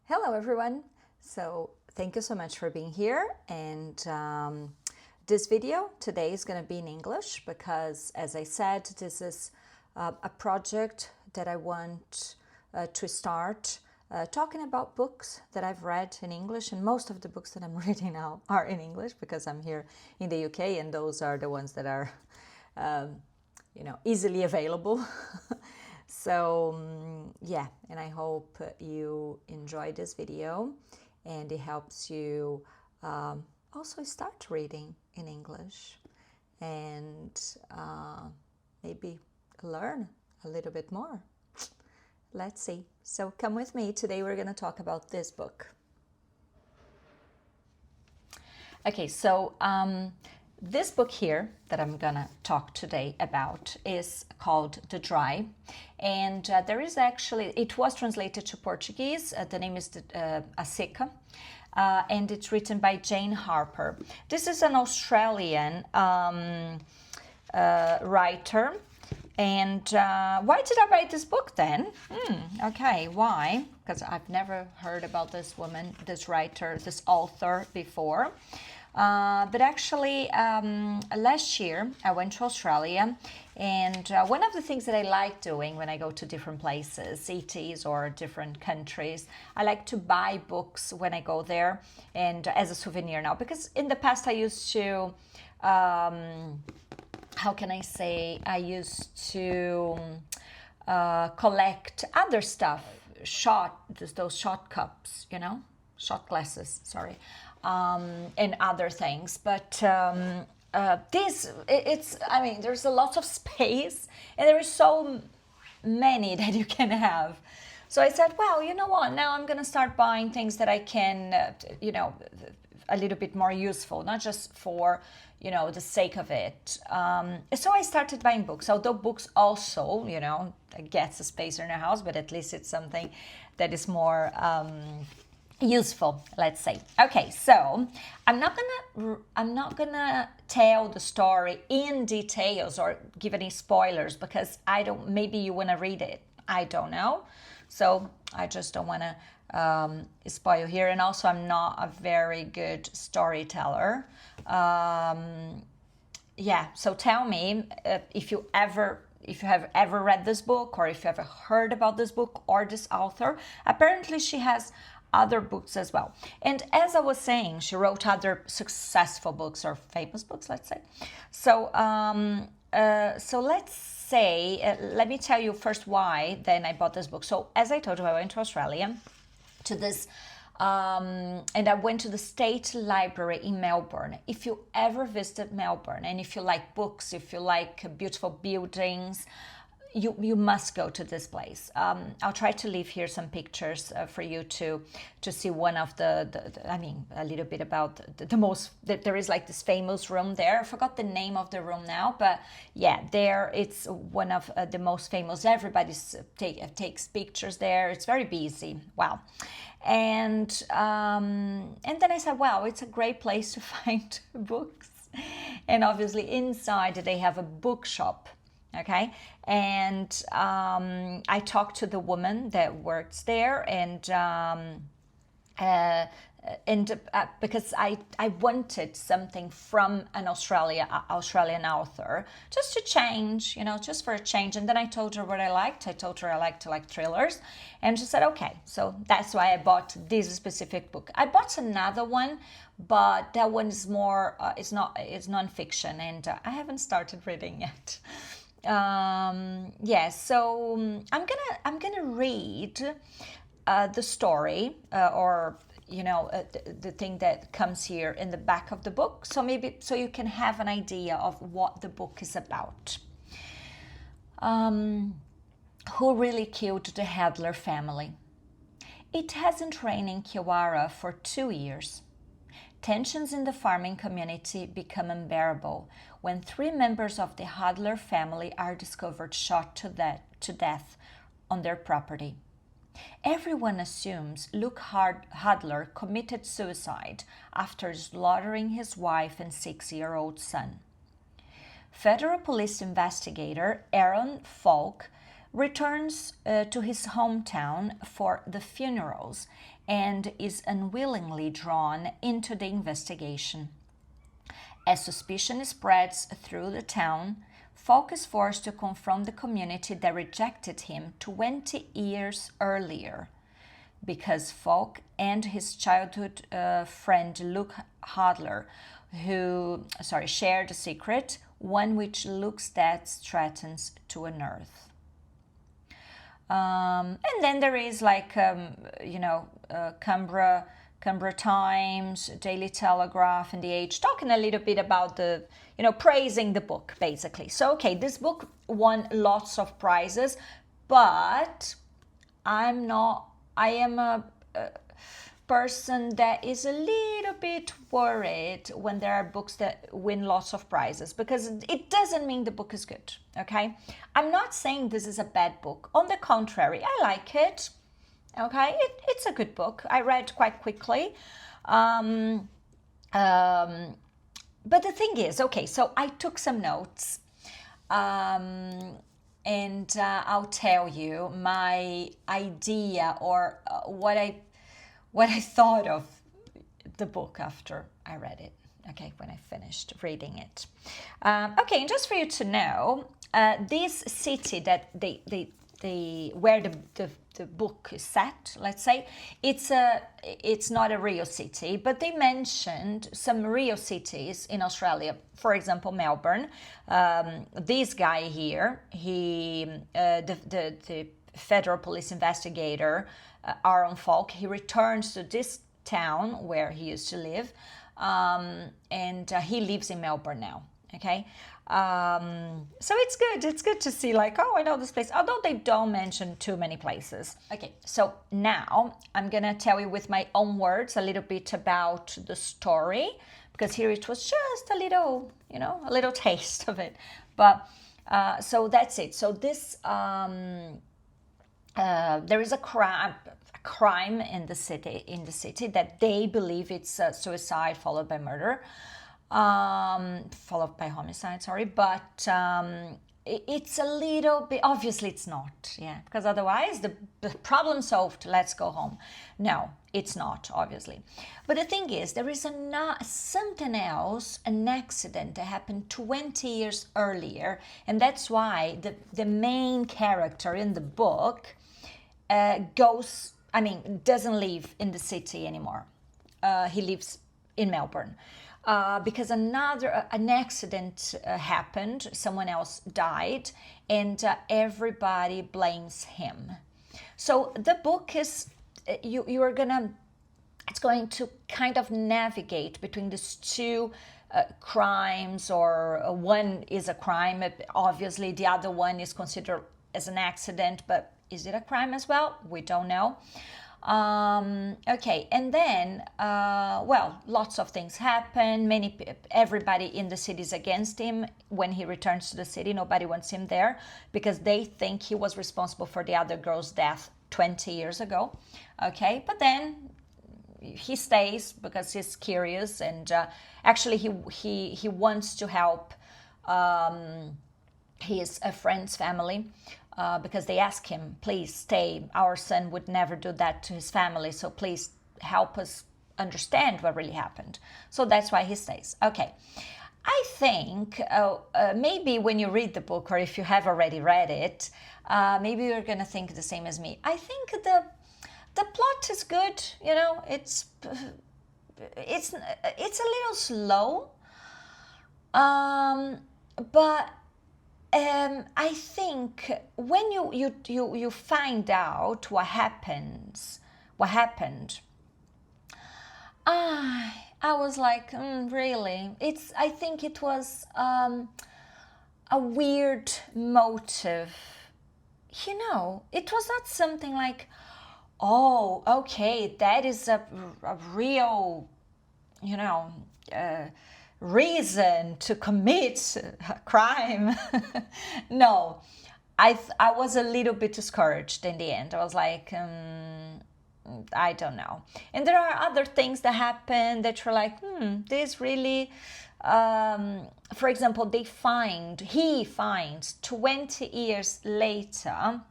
Hello everyone. So thank you so much for being here, and this video today is going to be in English because, as I said, this is a project that I want to start talking about books that I've read in English, and most of the books that I'm reading now are in English because I'm here in the UK, and those are the ones that are easily available. So yeah, and I hope you enjoy this video and it helps you also start reading in English and maybe learn a little bit more. Let's see. So come with me. Today we're going to talk about this book. Okay, so this book here that I'm gonna talk today about is called The Dry, and there is actually, it was translated to Portuguese. The name is A Seca, and it's written by Jane Harper. This is an Australian writer. And why did I write this book then? Okay, why? Because I've never heard about this woman, this writer, this author before. But actually, last year I went to Australia, and one of the things that I like doing when I go to different places, cities or different countries, I like to buy books when I go there and as a souvenir now. Because in the past I used to, how can I say, I used to collect other stuff, those shot cups, shot glasses, sorry. And other things, but there's a lot of space, and there is so many that you can have. So I said, well, you know what? Now I'm gonna start buying things that I can, a little bit more useful, not just for, the sake of it. So I started buying books. Although books also, gets a space in a house, but at least it's something that is more useful, let's say. Okay, so I'm not gonna tell the story in details or give any spoilers because maybe you want to read it, I don't know, so I just don't want to spoil here. And also I'm not a very good storyteller. So tell me if you have ever read this book, or if you ever heard about this book or this author. Apparently she has other books as well. And as I was saying, she wrote other successful books or famous books, let's say. So, let's say, let me tell you first why then I bought this book. So as I told you, I went to Australia to this, and I went to the State Library in Melbourne. If you ever visited Melbourne, and if you like books, if you like beautiful buildings, you must go to this place. I'll try to leave here some pictures for you to see one of a little bit about the most, there is like this famous room there. I forgot the name of the room now, but yeah, there it's one of the most famous. Everybody takes pictures there. It's very busy. Wow. And then I said, wow, it's a great place to find books. And obviously inside they have a bookshop. Okay, and I talked to the woman that works there, and because I wanted something from an Australian author, just to change, just for a change. And then I told her what I liked. I told her I like to like thrillers, and she said, okay. So that's why I bought this specific book. I bought another one, but that one is more, it's nonfiction, and I haven't started reading yet. So I'm gonna read the story, or the thing that comes here in the back of the book, so you can have an idea of what the book is about. Who really killed the Hadler family? It hasn't rained in Kiwara for 2 years. Tensions in the farming community become unbearable when 3 members of the Hadler family are discovered shot to death on their property. Everyone assumes Luke Hadler committed suicide after slaughtering his wife and 6-year-old son. Federal police investigator Aaron Falk returns to his hometown for the funerals and is unwillingly drawn into the investigation. As suspicion spreads through the town, Falk is forced to confront the community that rejected him 20 years earlier, because Falk and his childhood friend Luke Hadler, shared a secret, one which Luke's death threatens to unearth. And then there is Cumbria Times, Daily Telegraph, and The Age, talking a little bit about praising the book, basically. So, okay, this book won lots of prizes, but I am a person that is a little bit worried when there are books that win lots of prizes, because it doesn't mean the book is good, okay? I'm not saying this is a bad book. On the contrary, I like it. Okay, it's a good book. I read quite quickly. But the thing is, okay, so I took some notes, and I'll tell you my idea, or what I thought of the book after I read it. Okay, when I finished reading it. Okay, and just for you to know, this city that where the book is set, let's say, it's not a real city, but they mentioned some real cities in Australia. For example, Melbourne. This guy here, the federal police investigator, Aaron Falk, he returns to this town where he used to live, and he lives in Melbourne now. Okay. So it's good to see, like, oh, I know this place, although they don't mention too many places. Okay, so now I'm gonna tell you with my own words a little bit about the story, because here it was just a little taste of it. But so that's it. So this there is a crime in the city that they believe it's suicide followed by murder. Followed by homicide, sorry, but it's a little bit, obviously it's not, yeah, because otherwise the problem solved, let's go home. No, it's not, obviously. But the thing is, there is something else, an accident that happened 20 years earlier, and that's why the main character in the book doesn't live in the city anymore. He lives in Melbourne. Because an accident happened, someone else died, and everybody blames him. So the book is, it's going to kind of navigate between these two crimes, or one is a crime, obviously the other one is considered as an accident, but is it a crime as well? We don't know. Okay, and then, lots of things happen. Everybody in the city is against him. When he returns to the city, nobody wants him there, because they think he was responsible for the other girl's death 20 years ago. Okay, but then he stays because he's curious, and actually he wants to help his friend's family. Because they ask him, please stay, our son would never do that to his family, so please help us understand what really happened. So that's why he stays. Okay, I think maybe when you read the book, or if you have already read it, maybe you're gonna think the same as me. I think the plot is good. It's a little slow, but I think when you find out what happened, I was like, really? I think it was a weird motive. It was not something like, oh, okay, that is a real, reason to commit a crime. No, I was a little bit discouraged in the end. I was like, I don't know. And there are other things that happen that you're like, this really for example, he finds 20 years later,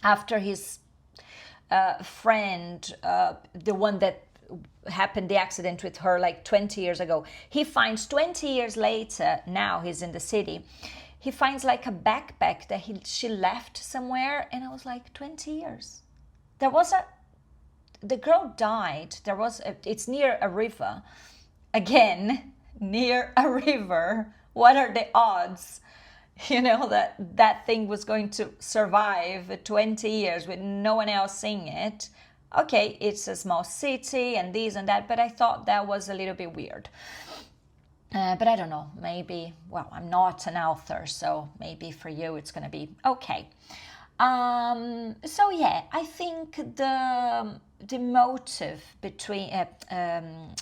after his friend, the one that happened the accident with her like 20 years ago, he finds 20 years later, now he's in the city, he finds like a backpack that she left somewhere, and I was like, 20 years. The girl died. It's near a river. Again, near a river. What are the odds, that thing was going to survive 20 years with no one else seeing it? Okay, it's a small city and this and that, but I thought that was a little bit weird. But I don't know, maybe, well, I'm not an author, so maybe for you it's going to be okay. So yeah, I think the motive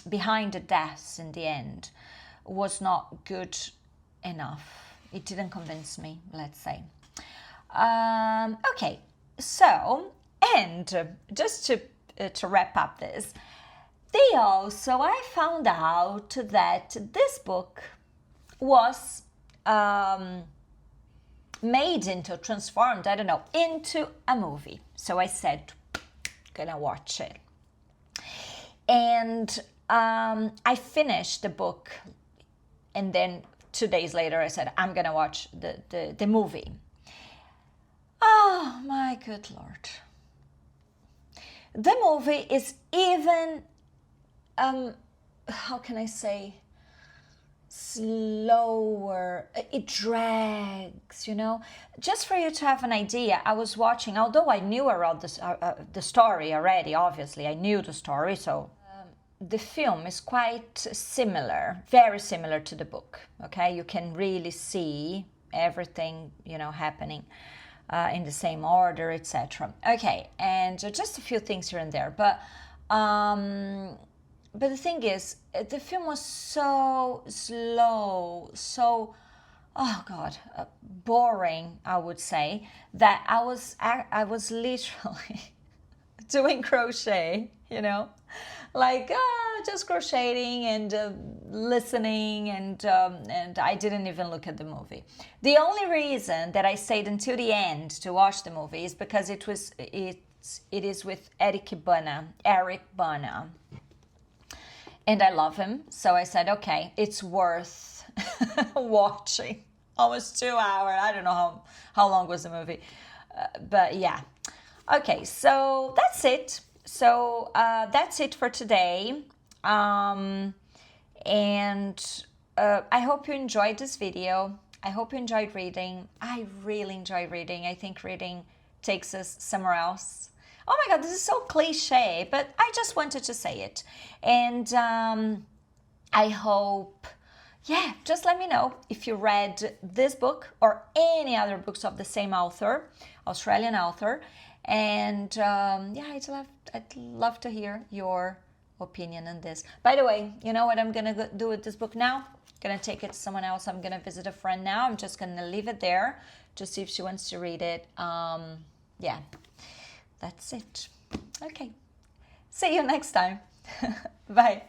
behind the deaths in the end was not good enough. It didn't convince me, let's say. Okay, so, and just to wrap up this, I found out that this book was transformed, into a movie. So I said, gonna watch it. And I finished the book, and then 2 days later I said, I'm gonna watch the movie. Oh my good Lord. The movie is even, how can I say, slower. It drags, Just for you to have an idea, I was watching, although I knew around the story already, obviously, I knew the story, so the film is quite similar, very similar to the book, okay? You can really see everything, happening in the same order, etc. Okay, and just a few things here and there, but the thing is, the film was so slow, so, oh God, boring, I would say, that I was literally doing crochet, like just crocheting and listening, and I didn't even look at the movie. The only reason that I stayed until the end to watch the movie is because it is with Eric Bana. And I love him, so I said, okay, it's worth watching. Almost 2 hours. I don't know how long was the movie, but yeah. Okay, so that's it. So that's it for today. And I hope you enjoyed this video. I hope you enjoyed reading. I really enjoy reading. I think reading takes us somewhere else. Oh my God, this is so cliche, but I just wanted to say it. And I hope, just let me know if you read this book or any other books of the same author, Australian author. And I'd love to hear your opinion on this. By the way, you know what I'm going to do with this book now? I'm going to take it to someone else. I'm going to visit a friend now. I'm just going to leave it there to see if she wants to read it. That's it. Okay. See you next time. Bye.